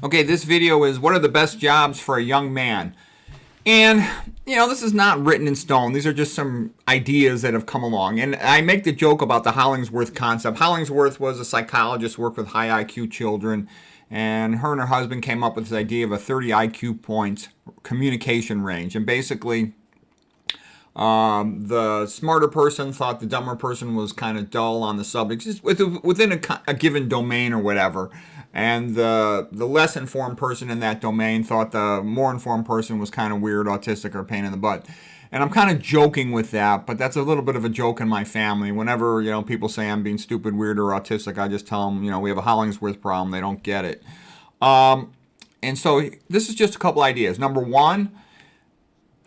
Okay, this video is what are the best jobs for a young man? And, this is not written in stone. These are just some ideas that have come along. And I make the joke about the Hollingsworth concept. Hollingsworth was a psychologist, worked with high IQ children, and her husband came up with this idea of a 30 IQ points communication range. And basically, the smarter person thought the dumber person was kind of dull on the subject, just within a given domain or whatever. And the less informed person in that domain thought the more informed person was kind of weird, autistic, or a pain in the butt. And I'm kind of joking with that, but that's a little bit of a joke in my family. Whenever, people say I'm being stupid, weird, or autistic, I just tell them, we have a Hollingsworth problem. They don't get it. And so this is just a couple ideas. Number one,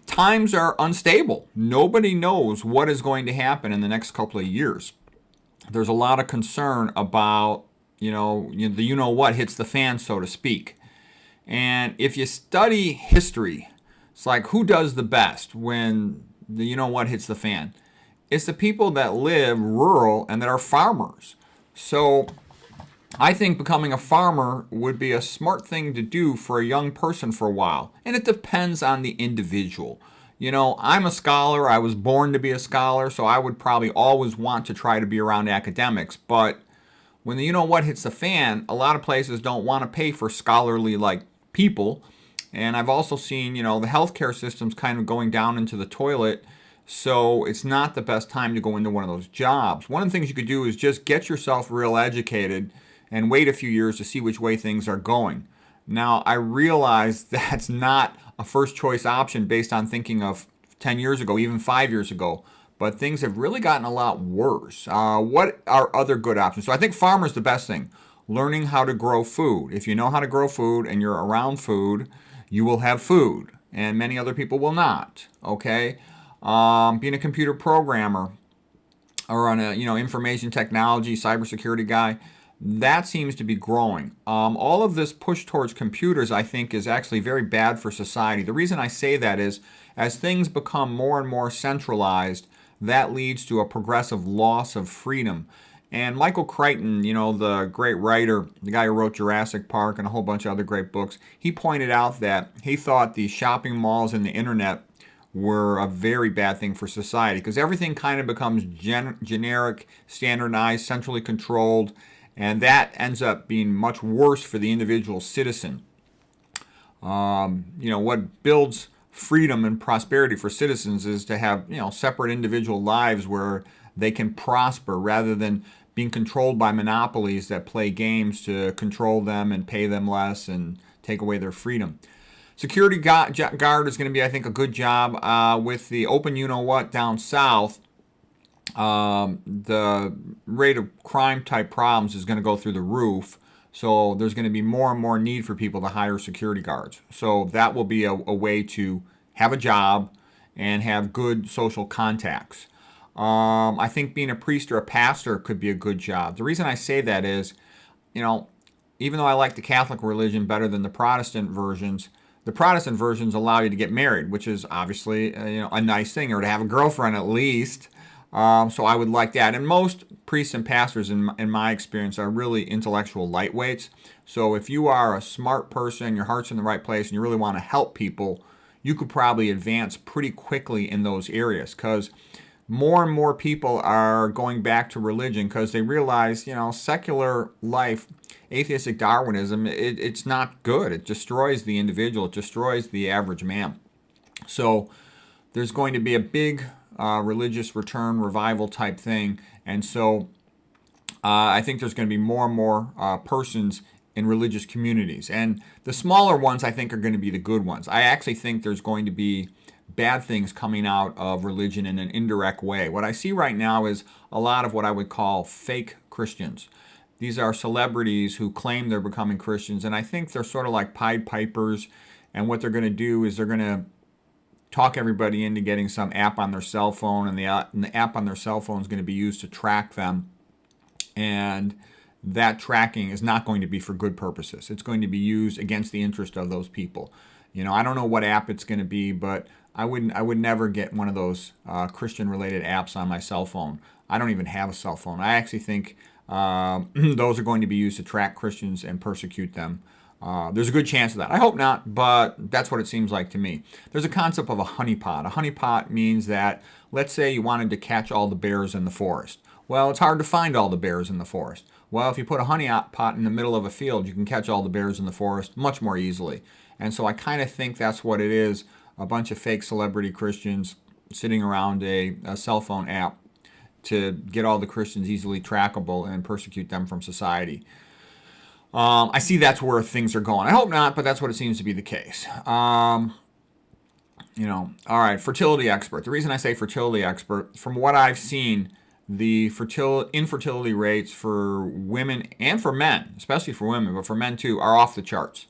times are unstable. Nobody knows what is going to happen in the next couple of years. There's a lot of concern about, the what hits the fan, so to speak. And if you study history, it's like who does the best when the what hits the fan? It's the people that live rural and that are farmers. So I think becoming a farmer would be a smart thing to do for a young person for a while. And it depends on the individual. I'm a scholar. I was born to be a scholar, so I would probably always want to try to be around academics. But when the what hits the fan, a lot of places don't want to pay for scholarly like people. And I've also seen, the healthcare system's kind of going down into the toilet. So it's not the best time to go into one of those jobs. One of the things you could do is just get yourself real educated and wait a few years to see which way things are going. Now, I realize that's not a first choice option based on thinking of 10 years ago, even 5 years ago. But things have really gotten a lot worse. What are other good options? So I think farmer's the best thing. Learning how to grow food. If you know how to grow food and you're around food, you will have food. And many other people will not. Okay? Being a computer programmer or on a information technology, cybersecurity guy, that seems to be growing. All of this push towards computers, I think, is actually very bad for society. The reason I say that is as things become more and more centralized, that leads to a progressive loss of freedom. And Michael Crichton, the great writer, the guy who wrote Jurassic Park and a whole bunch of other great books, he pointed out that he thought the shopping malls and the internet were a very bad thing for society because everything kind of becomes generic, standardized, centrally controlled, and that ends up being much worse for the individual citizen. What builds freedom and prosperity for citizens is to have, separate individual lives where they can prosper rather than being controlled by monopolies that play games to control them and pay them less and take away their freedom. Security guard is going to be, I think, a good job. With the open down south, the rate of crime type problems is going to go through the roof. So there's going to be more and more need for people to hire security guards. So that will be a way to have a job and have good social contacts. I think being a priest or a pastor could be a good job. The reason I say that is, even though I like the Catholic religion better than the Protestant versions allow you to get married, which is obviously a nice thing, or to have a girlfriend at least. So I would like that. And most priests and pastors, in my experience, are really intellectual lightweights. So if you are a smart person, your heart's in the right place, and you really want to help people, you could probably advance pretty quickly in those areas because more and more people are going back to religion because they realize, secular life, atheistic Darwinism, it's not good. It destroys the individual. It destroys the average man. So there's going to be a big religious return revival type thing. And so I think there's going to be more and more persons in religious communities. And the smaller ones, I think, are going to be the good ones. I actually think there's going to be bad things coming out of religion in an indirect way. What I see right now is a lot of what I would call fake Christians. These are celebrities who claim they're becoming Christians, and I think they're sort of like Pied Pipers, and what they're going to do is they're going to talk everybody into getting some app on their cell phone, and the app on their cell phone is going to be used to track them, and that tracking is not going to be for good purposes. It's going to be used against the interest of those people. I don't know what app it's going to be, but I would never get one of those Christian-related apps on my cell phone. I don't even have a cell phone. I actually think those are going to be used to track Christians and persecute them. There's a good chance of that. I hope not, but that's what it seems like to me. There's a concept of a honeypot. A honeypot means that, let's say you wanted to catch all the bears in the forest. Well, it's hard to find all the bears in the forest. Well, if you put a honey pot in the middle of a field, you can catch all the bears in the forest much more easily. And so I kind of think that's what it is, a bunch of fake celebrity Christians sitting around a cell phone app to get all the Christians easily trackable and persecute them from society. I see that's where things are going. I hope not, but that's what it seems to be the case. All right, fertility expert. The reason I say fertility expert, from what I've seen, the infertility rates for women and for men, especially for women, but for men too, are off the charts.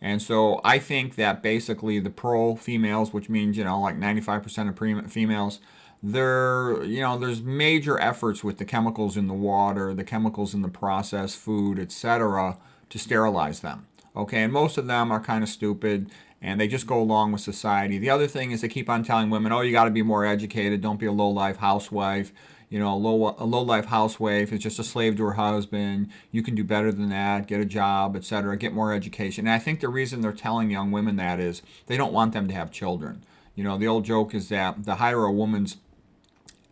And so I think that basically the pro females, which means, like 95% of females, there's major efforts with the chemicals in the water, the chemicals in the processed food, etc., to sterilize them. Okay, and most of them are kind of stupid, and they just go along with society. The other thing is they keep on telling women, oh, you got to be more educated, don't be a low-life housewife. A low-life housewife is just a slave to her husband. You can do better than that. Get a job, etc. Get more education. And I think the reason they're telling young women that is they don't want them to have children. The old joke is that the higher a woman's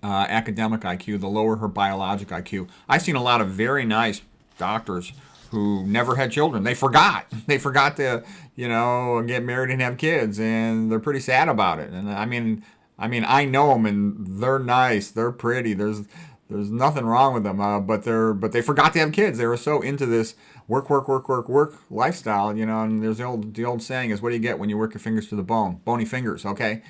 academic IQ, the lower her biologic IQ. I've seen a lot of very nice doctors who never had children. They forgot. They forgot to, get married and have kids, and they're pretty sad about it. And I know them, and they're nice, they're pretty. There's nothing wrong with them, but they forgot to have kids. They were so into this work lifestyle, And there's the old saying is, what do you get when you work your fingers to the bone? Bony fingers, okay?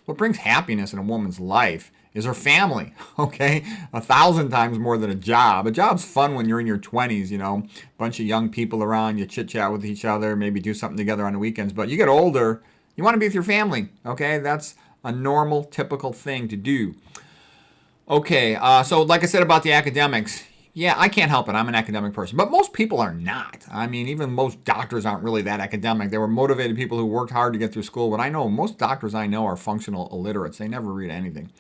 What brings happiness in a woman's life is her family, okay? 1,000 times more than a job. A job's fun when you're in your 20s, bunch of young people around, you chit chat with each other, maybe do something together on the weekends. But you get older, you want to be with your family, okay? That's a normal, typical thing to do. Okay, so like I said about the academics, yeah, I can't help it. I'm an academic person. But most people are not. Even most doctors aren't really that academic. They were motivated people who worked hard to get through school. But I know most doctors I know are functional illiterates. They never read anything.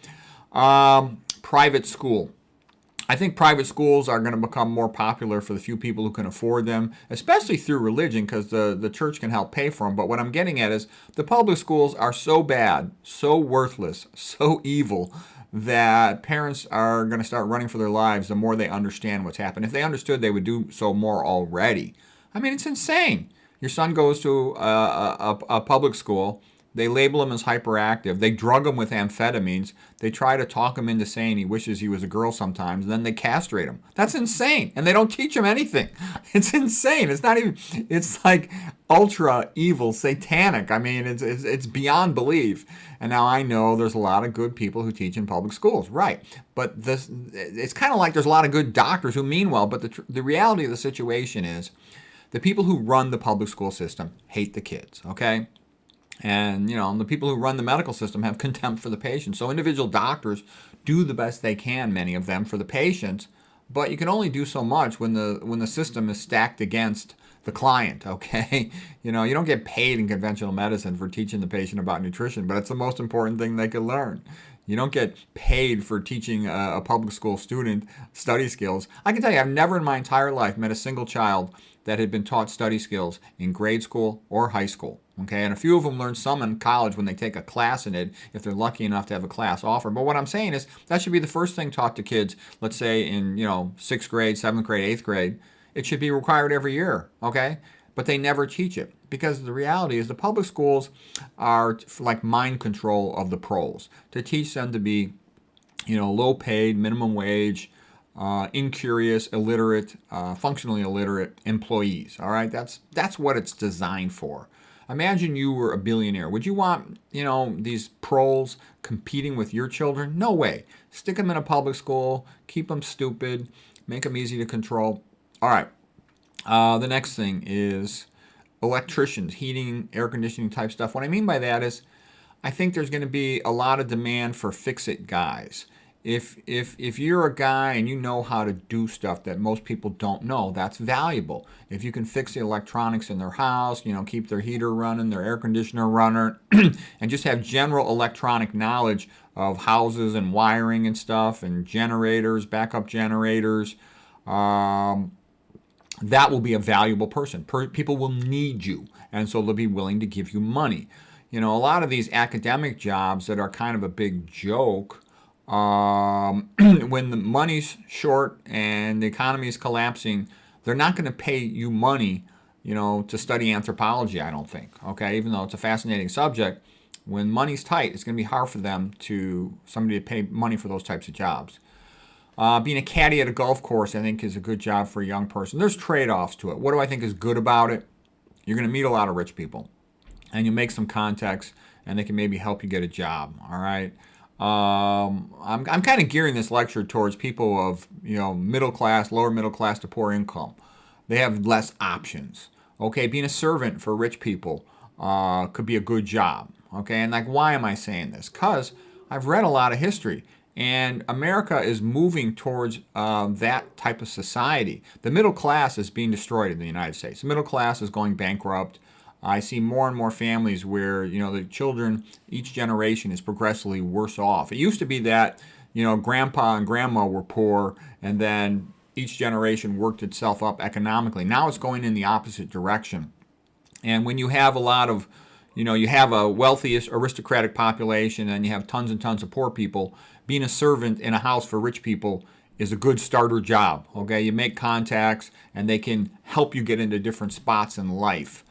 Private school. I think private schools are going to become more popular for the few people who can afford them, especially through religion, because the church can help pay for them. But what I'm getting at is the public schools are so bad, so worthless, so evil, that parents are going to start running for their lives the more they understand what's happened. If they understood, they would do so more already. It's insane. Your son goes to a public school. They label him as hyperactive. They drug him with amphetamines. They try to talk him into saying he wishes he was a girl sometimes, and then they castrate him. That's insane. And they don't teach him anything. It's insane. It's like ultra evil, satanic. It's beyond belief. And now I know there's a lot of good people who teach in public schools, right? But it's kind of like there's a lot of good doctors who mean well, but the reality of the situation is the people who run the public school system hate the kids, okay? And, the people who run the medical system have contempt for the patients. So individual doctors do the best they can, many of them, for the patients. But you can only do so much when the system is stacked against the client, okay? You don't get paid in conventional medicine for teaching the patient about nutrition, but it's the most important thing they can learn. You don't get paid for teaching a public school student study skills. I can tell you, I've never in my entire life met a single child that had been taught study skills in grade school or high school. Okay, and a few of them learn some in college when they take a class in it, if they're lucky enough to have a class offered. But what I'm saying is that should be the first thing taught to kids, let's say in, 6th grade, 7th grade, 8th grade. It should be required every year, okay? But they never teach it because the reality is the public schools are like mind control of the pros to teach them to be, low paid, minimum wage, incurious, illiterate, functionally illiterate employees, all right? That's what it's designed for. Imagine you were a billionaire. Would you want, these pros competing with your children? No way. Stick them in a public school, keep them stupid, make them easy to control. All right. The next thing is electricians, heating, air conditioning type stuff. What I mean by that is I think there's going to be a lot of demand for fix-it guys. If you're a guy and you know how to do stuff that most people don't know, that's valuable. If you can fix the electronics in their house, keep their heater running, their air conditioner running, and just have general electronic knowledge of houses and wiring and stuff and generators, backup generators, that will be a valuable person. People will need you, and so they'll be willing to give you money. You know, a lot of these academic jobs that are kind of a big joke, when the money's short and the economy is collapsing, they're not going to pay you money, you know, to study anthropology, I don't think. Okay, even though it's a fascinating subject, when money's tight, it's going to be hard for somebody to pay money for those types of jobs. Being a caddy at a golf course, I think, is a good job for a young person. There's trade-offs to it. What do I think is good about it? You're going to meet a lot of rich people, and you make some contacts, and they can maybe help you get a job. All right. I'm kind of gearing this lecture towards people of, you know, middle class, lower middle class to poor income. They have less options. Okay, being a servant for rich people could be a good job. Okay, and like, why am I saying this? Because I've read a lot of history. And America is moving towards that type of society. The middle class is being destroyed in the United States. The middle class is going bankrupt. I see more and more families where, you know, the children, each generation is progressively worse off. It used to be that, you know, grandpa and grandma were poor, and then each generation worked itself up economically. Now it's going in the opposite direction. And when you have a lot of, you know, you have a wealthy aristocratic population and you have tons and tons of poor people, being a servant in a house for rich people is a good starter job. Okay, you make contacts and they can help you get into different spots in life.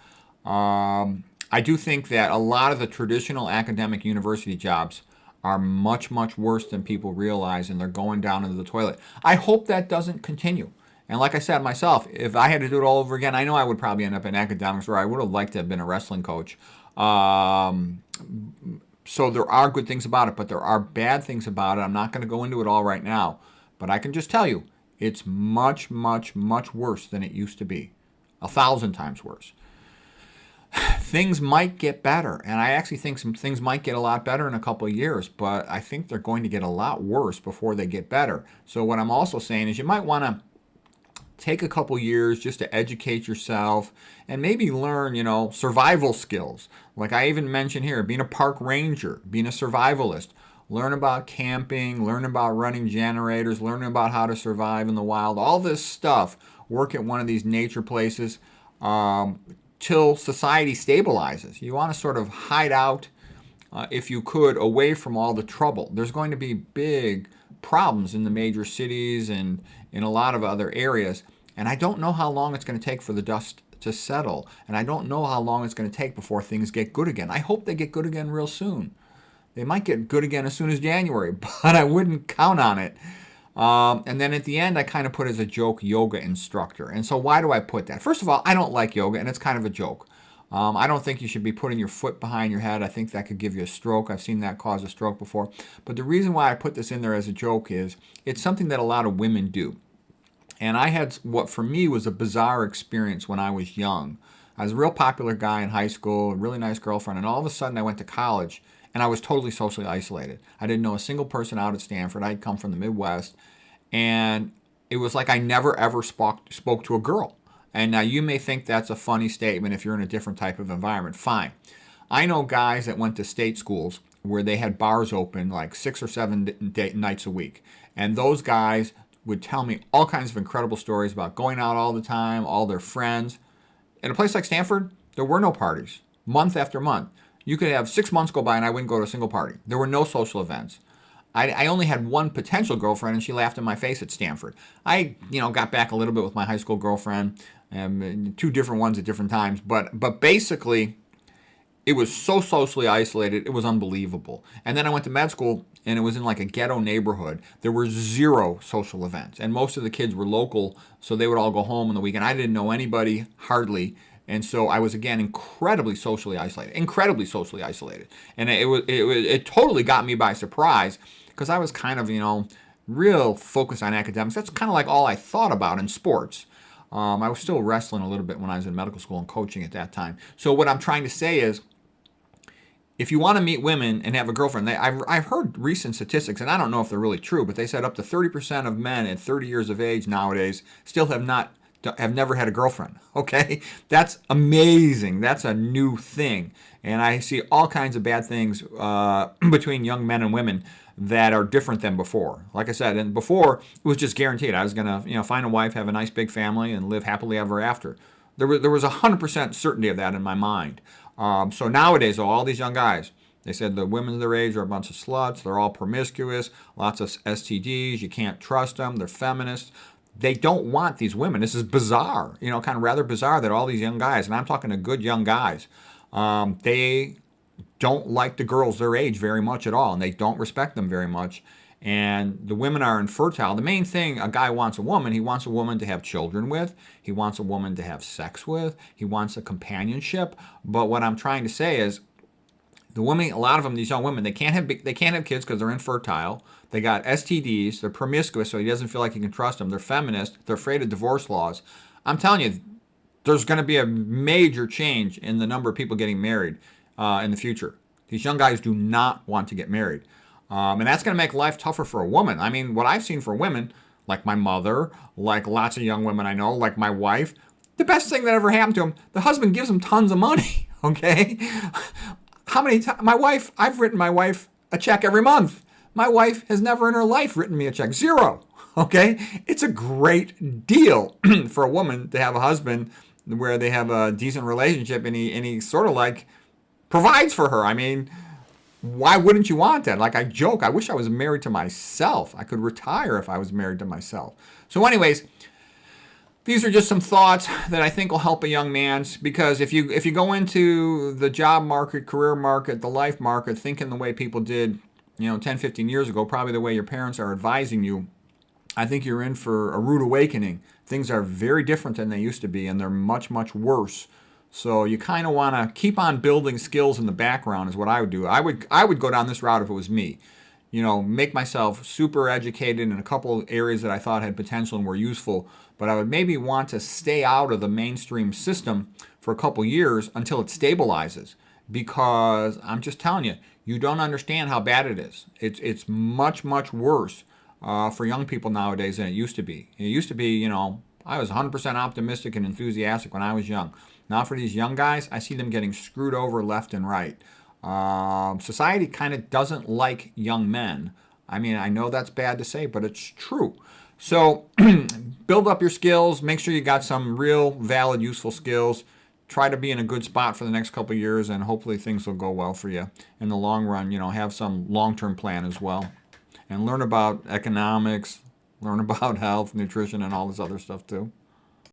I do think that a lot of the traditional academic university jobs are much, much worse than people realize, and they're going down into the toilet. I hope that doesn't continue. And like I said myself, if I had to do it all over again, I know I would probably end up in academics, where I would have liked to have been a wrestling coach. So there are good things about it, but there are bad things about it. I'm not going to go into it all right now, but I can just tell you it's much, much, much worse than it used to be. 1,000 times worse. Things might get better, and I actually think some things might get a lot better in a couple of years, but I think they're going to get a lot worse before they get better. So what I'm also saying is you might want to take a couple years just to educate yourself and maybe learn, you know, survival skills. Like I even mentioned here, being a park ranger, being a survivalist. Learn about camping, learn about running generators, learn about how to survive in the wild. All this stuff. Work at one of these nature places till society stabilizes. You want to sort of hide out, if you could, away from all the trouble. There's going to be big problems in the major cities and in a lot of other areas, and I don't know how long it's going to take for the dust to settle, and I don't know how long it's going to take before things get good again. I hope they get good again real soon. They might get good again as soon as January, but I wouldn't count on it. And then at the end, I kind of put as a joke yoga instructor. And so why do I put that? First of all, I don't like yoga, and it's kind of a joke. I don't think you should be putting your foot behind your head. I think that could give you a stroke. I've seen that cause a stroke before. But the reason why I put this in there as a joke is it's something that a lot of women do. And I had what for me was a bizarre experience when I was young. I was a real popular guy in high school, a really nice girlfriend, and all of a sudden I went to college and I was totally socially isolated. I didn't know a single person out at Stanford. I'd come from the Midwest, and it was like I never ever spoke to a girl. And now you may think that's a funny statement if you're in a different type of environment. Fine. I know guys that went to state schools where they had bars open like 6 or 7 nights a week. And those guys would tell me all kinds of incredible stories about going out all the time, all their friends. In a place like Stanford, there were no parties, month after month. You could have 6 months go by and I wouldn't go to a single party. There were no social events. I only had one potential girlfriend, and she laughed in my face at Stanford. I, got back a little bit with my high school girlfriend, 2 different ones at different times. But basically, it was so socially isolated, it was unbelievable. And then I went to med school, and it was in like a ghetto neighborhood. There were 0 social events, and most of the kids were local, so they would all go home on the weekend. I didn't know anybody, hardly. And so I was, again, incredibly socially isolated. And it totally got me by surprise, because I was kind of, real focused on academics. That's kind of like all I thought about in sports. I was still wrestling a little bit when I was in medical school and coaching at that time. So what I'm trying to say is, if you want to meet women and have a girlfriend, I've heard recent statistics, and I don't know if they're really true, but they said up to 30% of men at 30 years of age nowadays still have never had a girlfriend. Okay, that's amazing. That's a new thing, and I see all kinds of bad things between young men and women that are different than before. Like I said, and before it was just guaranteed. I was gonna, find a wife, have a nice big family, and live happily ever after. There was 100% certainty of that in my mind. So nowadays, though, all these young guys, they said the women their age are a bunch of sluts. They're all promiscuous, lots of STDs. You can't trust them. They're feminists. They don't want these women. This is bizarre, kind of rather bizarre that all these young guys, and I'm talking to good young guys, they don't like the girls their age very much at all, and they don't respect them very much. And the women are infertile. The main thing a guy wants a woman, he wants a woman to have children with. He wants a woman to have sex with. He wants a companionship. But what I'm trying to say is, the women, a lot of them, these young women, they can't have kids because they're infertile. They got STDs. They're promiscuous, so he doesn't feel like he can trust them. They're feminist. They're afraid of divorce laws. I'm telling you, there's going to be a major change in the number of people getting married in the future. These young guys do not want to get married. And that's going to make life tougher for a woman. I mean, what I've seen for women, like my mother, like lots of young women I know, like my wife, the best thing that ever happened to them, the husband gives them tons of money, okay? How many times? I've written my wife a check every month. My wife has never in her life written me a check. Zero, okay? It's a great deal for a woman to have a husband where they have a decent relationship and he sort of like provides for her. I mean, why wouldn't you want that? Like I joke, I wish I was married to myself. I could retire if I was married to myself. So anyways, these are just some thoughts that I think will help a young man, because if you go into the job market, career market, the life market, thinking the way people did, 10, 15 years ago, probably the way your parents are advising you, I think you're in for a rude awakening. Things are very different than they used to be, and they're much, much worse. So you kind of want to keep on building skills in the background is what I would do. I would go down this route if it was me. Make myself super educated in a couple of areas that I thought had potential and were useful, but I would maybe want to stay out of the mainstream system for a couple years until it stabilizes, because I'm just telling you, you don't understand how bad it is. It's much, much worse for young people nowadays than it used to be. It used to be, I was 100% optimistic and enthusiastic when I was young. Now for these young guys, I see them getting screwed over left and right. Society kind of doesn't like young men. I mean, I know that's bad to say, but it's true. So build up your skills. Make sure you got some real, valid, useful skills. Try to be in a good spot for the next couple of years, and hopefully things will go well for you in the long run. Have some long-term plan as well. And learn about economics, learn about health, nutrition, and all this other stuff too.